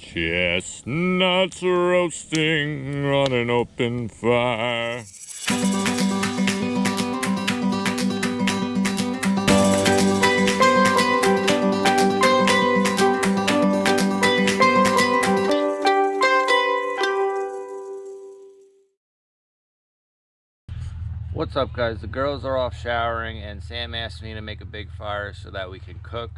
Chestnuts roasting on an open fire. What's up, guys? The girls are off showering and Sam asked me to make a big fire so that we can cook.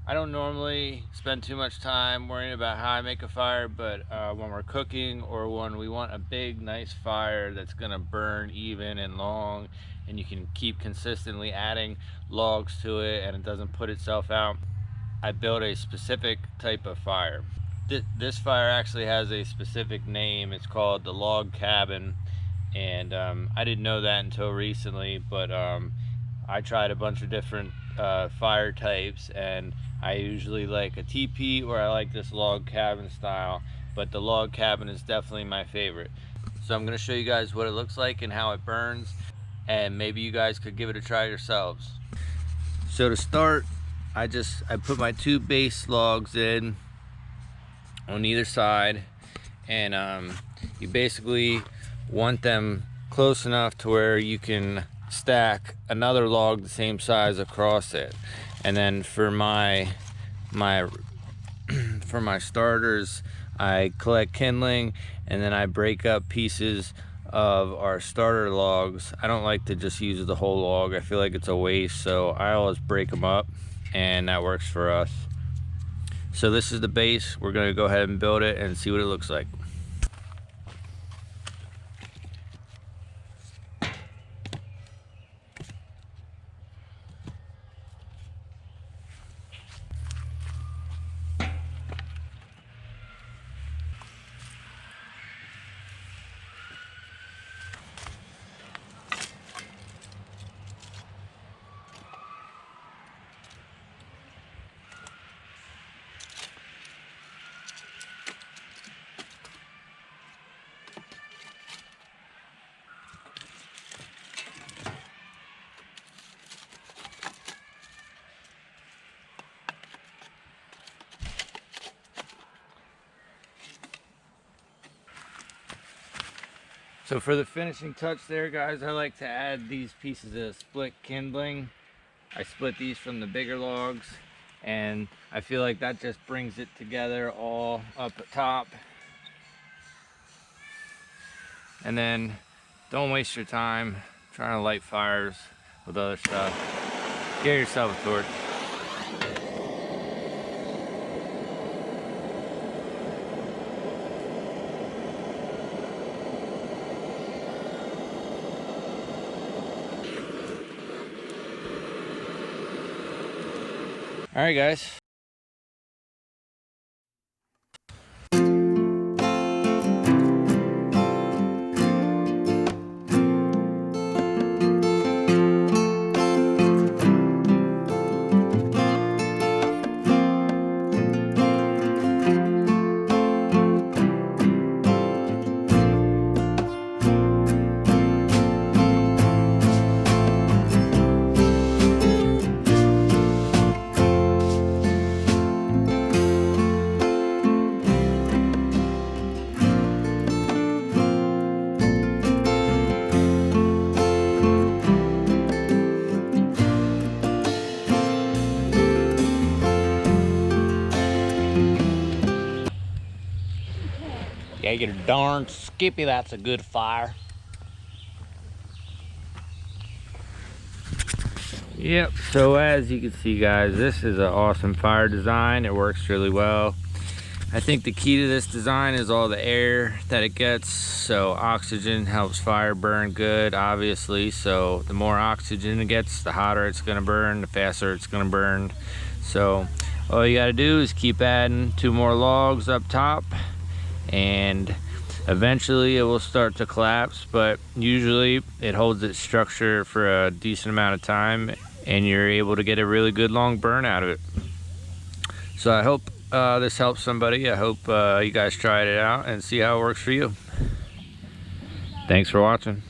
I don't normally spend too much time worrying about how I make a fire, but when we're cooking or when we want a big nice fire that's gonna burn even and long and you can keep consistently adding logs to it and it doesn't put itself out, I build a specific type of fire. This fire actually has a specific name. It's called the log cabin. And I didn't know that until recently, but I tried a bunch of different fire types, and I usually like a teepee or I like this log cabin style, but the log cabin is definitely my favorite. So I'm going to show you guys what it looks like and how it burns, and maybe you guys could give it a try yourselves. So to start, I put my 2 base logs in on either side, and you basically want them close enough to where you can stack another log the same size across it. And then for my starters, I collect kindling and then I break up pieces of our starter logs. I don't like to just use the whole log. I feel like it's a waste, so I always break them up, and that works for us. So this is the base. We're going to go ahead and build it and see what it looks like. So for the finishing touch there, guys, I like to add these pieces of split kindling. I split these from the bigger logs, and I feel like that just brings it together all up top. And then don't waste your time trying to light fires with other stuff. Get yourself a torch. All right, guys. Yeah, you're darn skippy, that's a good fire. Yep, so as you can see, guys, this is an awesome fire design. It works really well. I think the key to this design is all the air that it gets. So oxygen helps fire burn good, obviously. So the more oxygen it gets, the hotter it's gonna burn, the faster it's gonna burn. So all you gotta do is keep adding 2 more logs up top, and eventually it will start to collapse, but usually it holds its structure for a decent amount of time and you're able to get a really good long burn out of it. So I hope this helps somebody. I hope you guys tried it out and see how it works for you. Thanks for watching.